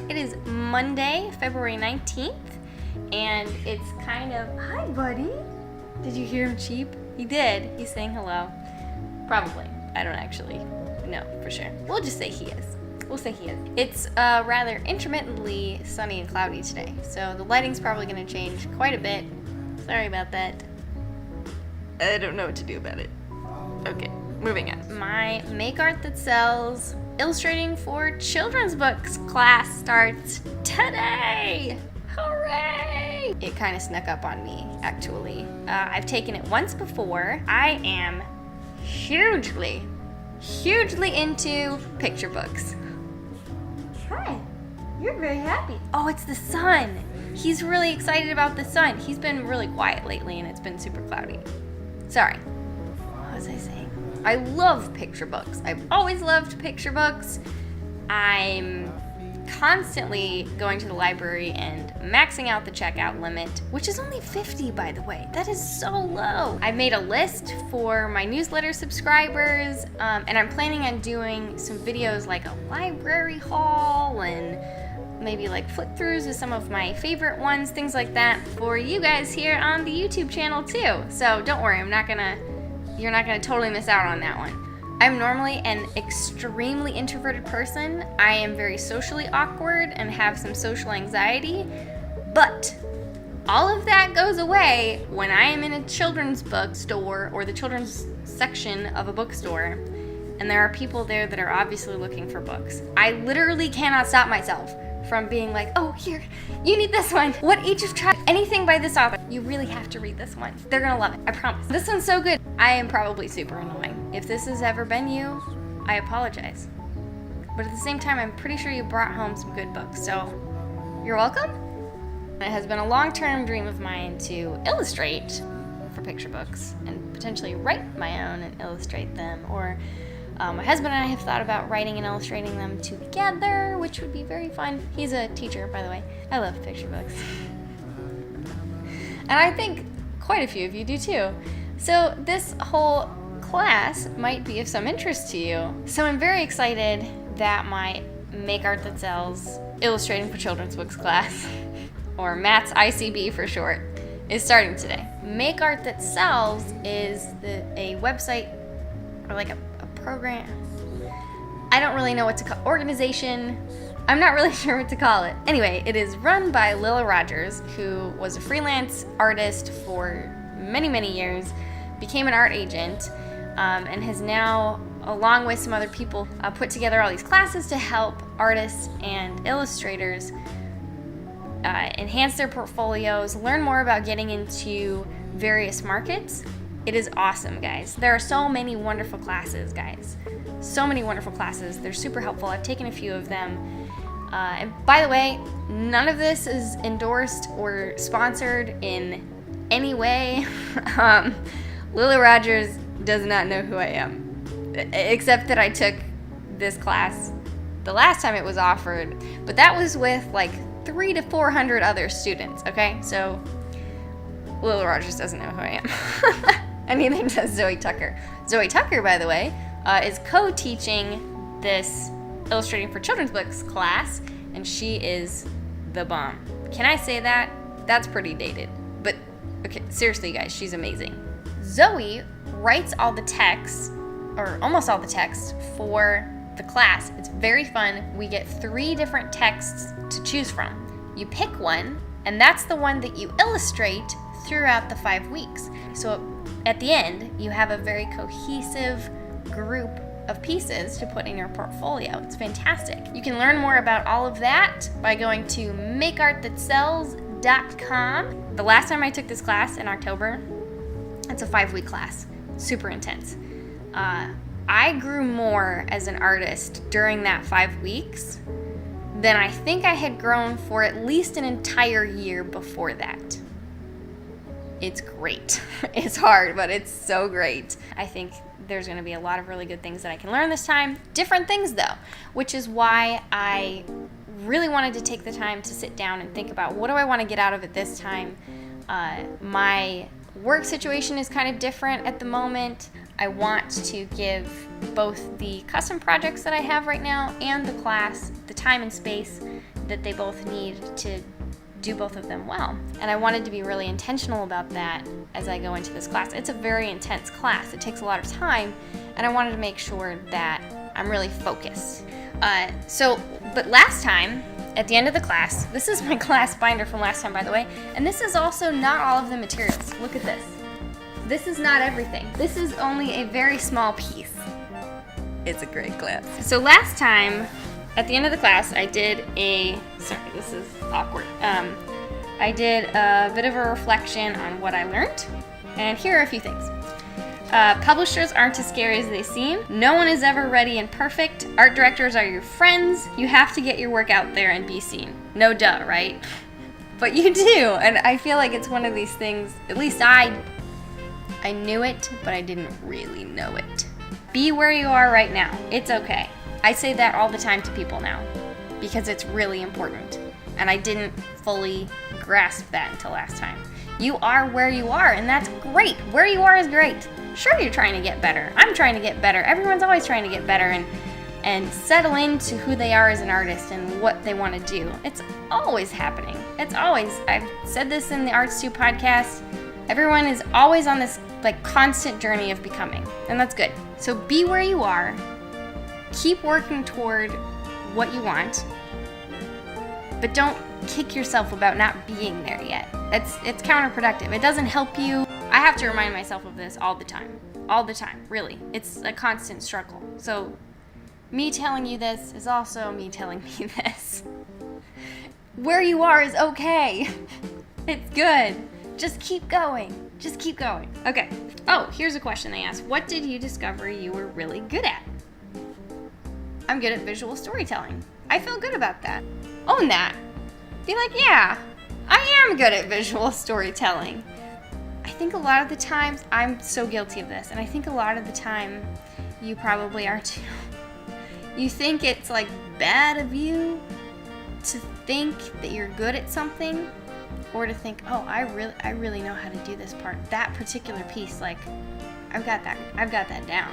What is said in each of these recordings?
It is Monday, February 19th, and it's kind of... Hi, buddy. Did you hear him cheep? He did. He's saying hello. Probably. I don't actually know for sure. We'll just say he is. We'll say he is. It's rather intermittently sunny and cloudy today, so the lighting's probably going to change quite a bit. Sorry about that. I don't know what to do about it. Okay, moving on. My Make Art That Sells Illustrating for Children's Books class starts today! Hooray! It kind of snuck up on me, actually. I've taken it once before. I am hugely into picture books. Hi, you're very happy. Oh, it's the sun. He's really excited about the sun. He's been really quiet lately and it's been super cloudy. Sorry. What was I saying? I love picture books. I've always loved picture books. I'm constantly going to the library and maxing out the checkout limit, which is only 50, by the way. That is so low. I made a list for my newsletter subscribers, and I'm planning on doing some videos like a library haul and maybe like flip-throughs of some of my favorite ones, things like that for you guys here on the YouTube channel too. So don't worry, you're not gonna totally miss out on that one. I'm normally an extremely introverted person. I am very socially awkward and have some social anxiety, but all of that goes away when I am in a children's bookstore or the children's section of a bookstore, and there are people there that are obviously looking for books. I literally cannot stop myself from being like, oh, here, you need this one. What age of child? Anything by this author. You really have to read this one. They're gonna love it, I promise. This one's so good. I am probably super annoying. If this has ever been you, I apologize. But at the same time, I'm pretty sure you brought home some good books, so you're welcome. It has been a long-term dream of mine to illustrate for picture books and potentially write my own and illustrate them, or my husband and I have thought about writing and illustrating them together, which would be very fun. He's a teacher, by the way. I love picture books. And I think quite a few of you do too. So this whole class might be of some interest to you. So I'm very excited that my Make Art That Sells Illustrating for Children's Books class, or MATS ICB for short, is starting today. Make Art That Sells is a website or like a program. I don't really know what to call organization. I'm not really sure what to call it. Anyway, it is run by Lila Rogers, who was a freelance artist for many, many years, became an art agent, and has now, along with some other people, put together all these classes to help artists and illustrators enhance their portfolios, learn more about getting into various markets. It is awesome, guys. There are so many wonderful classes, guys. So many wonderful classes. They're super helpful. I've taken a few of them. And by the way, none of this is endorsed or sponsored in any way. Lila Rogers does not know who I am, except that I took this class the last time it was offered, but that was with like 300 to 400 other students, okay? So Lila Rogers doesn't know who I am. And neither does Zoe Tucker. Zoe Tucker, by the way, is co-teaching this Illustrating for Children's Books class, and she is the bomb. Can I say that? That's pretty dated. But, okay, seriously, guys, she's amazing. Zoe writes all the text, or almost all the text, for the class. It's very fun. We get 3 different texts to choose from. You pick one, and that's the one that you illustrate throughout the 5 weeks. So at the end, you have a very cohesive group of pieces to put in your portfolio. It's fantastic. You can learn more about all of that by going to makeartthatsells.com. The last time I took this class in October, it's a 5-week class, super intense. I grew more as an artist during that 5 weeks than I think I had grown for at least an entire year before that. It's great. It's hard, but it's so great. I think there's going to be a lot of really good things that I can learn this time. Different things, though, which is why I really wanted to take the time to sit down and think about what do I want to get out of it this time. My work situation is kind of different at the moment. I want to give both the custom projects that I have right now and the class the time and space that they both need to do both of them well. And I wanted to be really intentional about that as I go into this class. It's a very intense class. It takes a lot of time, and I wanted to make sure that I'm really focused. But last time, at the end of the class, this is my class binder from last time, by the way, and this is also not all of the materials. Look at this. This is not everything. This is only a very small piece. It's a great class. So last time, at the end of the class, I did sorry, this is awkward. I did a bit of a reflection on what I learned, and here are a few things. Publishers aren't as scary as they seem. No one is ever ready and perfect. Art directors are your friends. You have to get your work out there and be seen. No duh, right? But you do, and I feel like it's one of these things, at least I knew it, but I didn't really know it. Be where you are right now. It's okay. I say that all the time to people now because it's really important, and I didn't fully grasp that until last time. You are where you are, and that's great. Where you are is great. Sure, you're trying to get better. I'm trying to get better. Everyone's always trying to get better and settle into who they are as an artist and what they want to do. It's always happening. It's always. I've said this in the Arts 2 podcast. Everyone is always on this constant journey of becoming, and that's good. So be where you are. Keep working toward what you want, but don't kick yourself about not being there yet. It's counterproductive. It doesn't help you. I have to remind myself of this all the time, really. It's a constant struggle. So me telling you this is also me telling me this. Where you are is okay. It's good. Just keep going. Just keep going. Okay. Oh, here's a question they asked. What did you discover you were really good at? I'm good at visual storytelling. I feel good about that. Own that. Be like, yeah, I am good at visual storytelling. I think a lot of the times, I'm so guilty of this, and I think a lot of the time you probably are too. You think it's bad of you to think that you're good at something, or to think, oh, I really know how to do this part, that particular piece, I've got that down.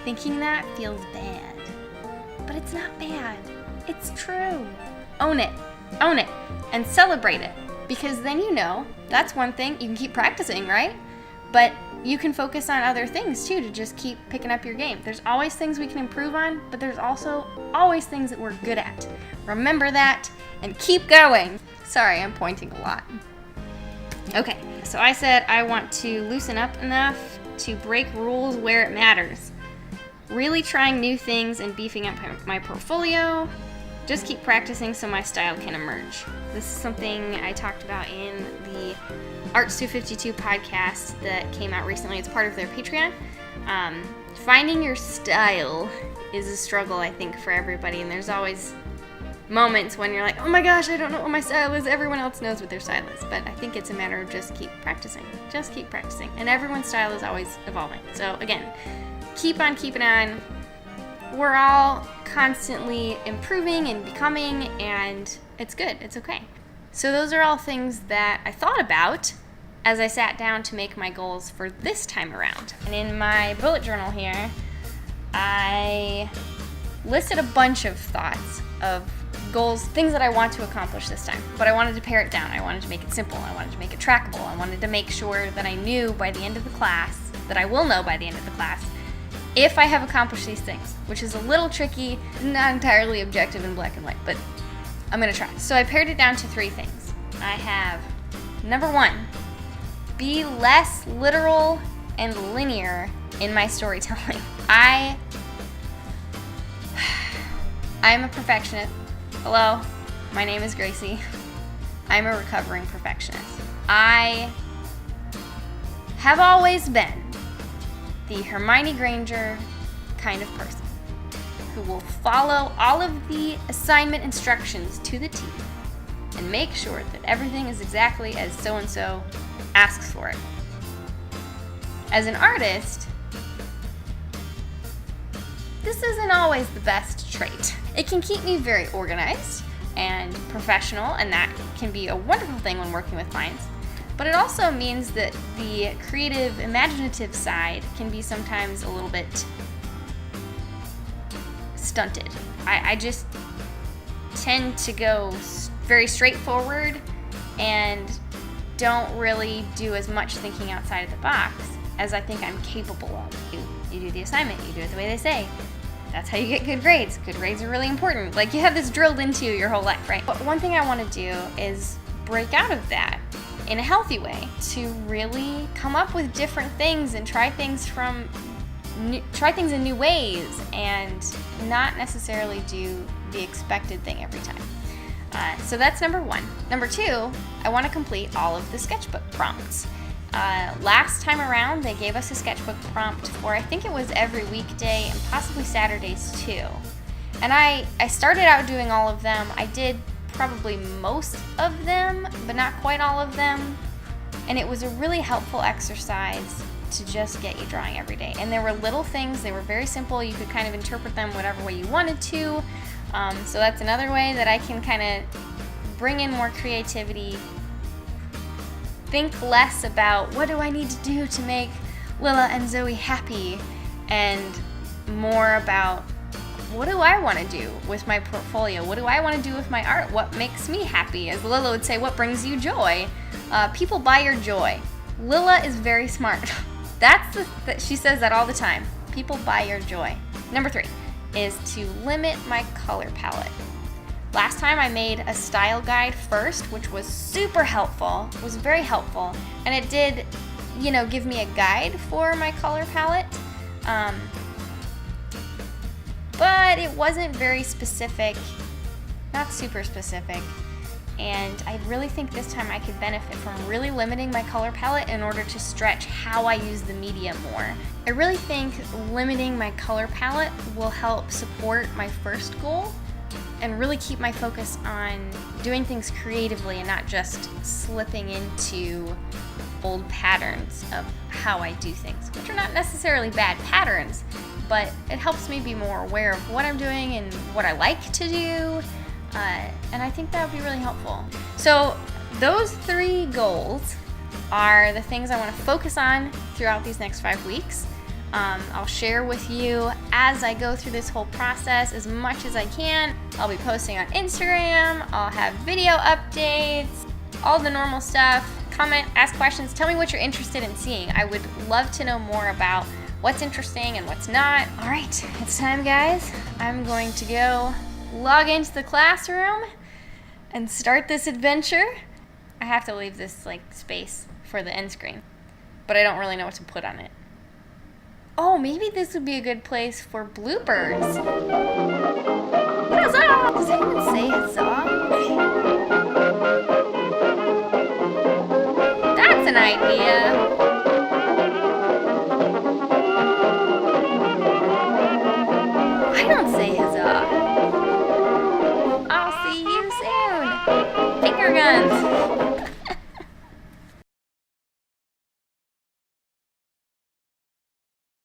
Thinking that feels bad, but it's not bad. It's true. Own it, and celebrate it, because then that's one thing. You can keep practicing, right? But you can focus on other things too to just keep picking up your game. There's always things we can improve on, but there's also always things that we're good at. Remember that and keep going. Sorry, I'm pointing a lot. Okay, so I said I want to loosen up enough to break rules where it matters. Really trying new things and beefing up my portfolio. Just keep practicing so my style can emerge. This is something I talked about in the Arts 252 podcast that came out recently. It's part of their Patreon. Finding your style is a struggle, I think, for everybody, and there's always moments when you're like, oh my gosh, I don't know what my style is. Everyone else knows what their style is. But I think it's a matter of just keep practicing. Just keep practicing. And everyone's style is always evolving. So again, keep on keeping on. We're all constantly improving and becoming, and it's good. It's okay. So those are all things that I thought about as I sat down to make my goals for this time around. And in my bullet journal here, I listed a bunch of thoughts of goals, things that I want to accomplish this time. But I wanted to pare it down. I wanted to make it simple. I wanted to make it trackable. I wanted to make sure that I knew by the end of the class, that I will know by the end of the class, if I have accomplished these things, which is a little tricky, not entirely objective in black and white, but I'm gonna try. So I pared it down to 3 things. I have, number 1, be less literal and linear in my storytelling. I'm a perfectionist. Hello, my name is Gracie. I'm a recovering perfectionist. I have always been the Hermione Granger kind of person who will follow all of the assignment instructions to the T and make sure that everything is exactly as so-and-so asks for it. As an artist, this isn't always the best trait. It can keep me very organized and professional, and that can be a wonderful thing when working with clients. But it also means that the creative, imaginative side can be sometimes a little bit stunted. I just tend to go very straightforward and don't really do as much thinking outside of the box as I think I'm capable of. You do the assignment, you do it the way they say. That's how you get good grades. Good grades are really important. Like, you have this drilled into you your whole life, right? But one thing I want to do is break out of that in a healthy way, to really come up with different things and try things in new ways and not necessarily do the expected thing every time. So that's number one. Number two, I want to complete all of the sketchbook prompts. Last time around, they gave us a sketchbook prompt for, I think it was every weekday and possibly Saturdays too. And I started out doing all of them. I did probably most of them, but not quite all of them. And it was a really helpful exercise to just get you drawing every day. And there were little things, they were very simple. You could kind of interpret them whatever way you wanted to. So that's another way that I can kind of bring in more creativity. Think less about what do I need to do to make Lila and Zoe happy, and more about what do I want to do with my portfolio? What do I want to do with my art? What makes me happy? As Lila would say, what brings you joy? People buy your joy. Lila is very smart. She says that all the time. People buy your joy. Number three is to limit my color palette. Last time I made a style guide first, which was super helpful. It was very helpful. And it did, give me a guide for my color palette. But it wasn't very specific, not super specific. And I really think this time I could benefit from really limiting my color palette in order to stretch how I use the media more. I really think limiting my color palette will help support my first goal and really keep my focus on doing things creatively and not just slipping into old patterns of how I do things, which are not necessarily bad patterns, but it helps me be more aware of what I'm doing and what I like to do. And I think that would be really helpful. So those three goals are the things I want to focus on throughout these next 5 weeks. I'll share with you as I go through this whole process as much as I can. I'll be posting on Instagram. I'll have video updates, all the normal stuff. Comment, ask questions, tell me what you're interested in seeing. I would love to know more about what's interesting and what's not. All right, it's time, guys. I'm going to go log into the classroom and start this adventure. I have to leave this space for the end screen, but I don't really know what to put on it. Oh, maybe this would be a good place for bloopers. Huzzah! Does anyone say huzzah? That's an idea.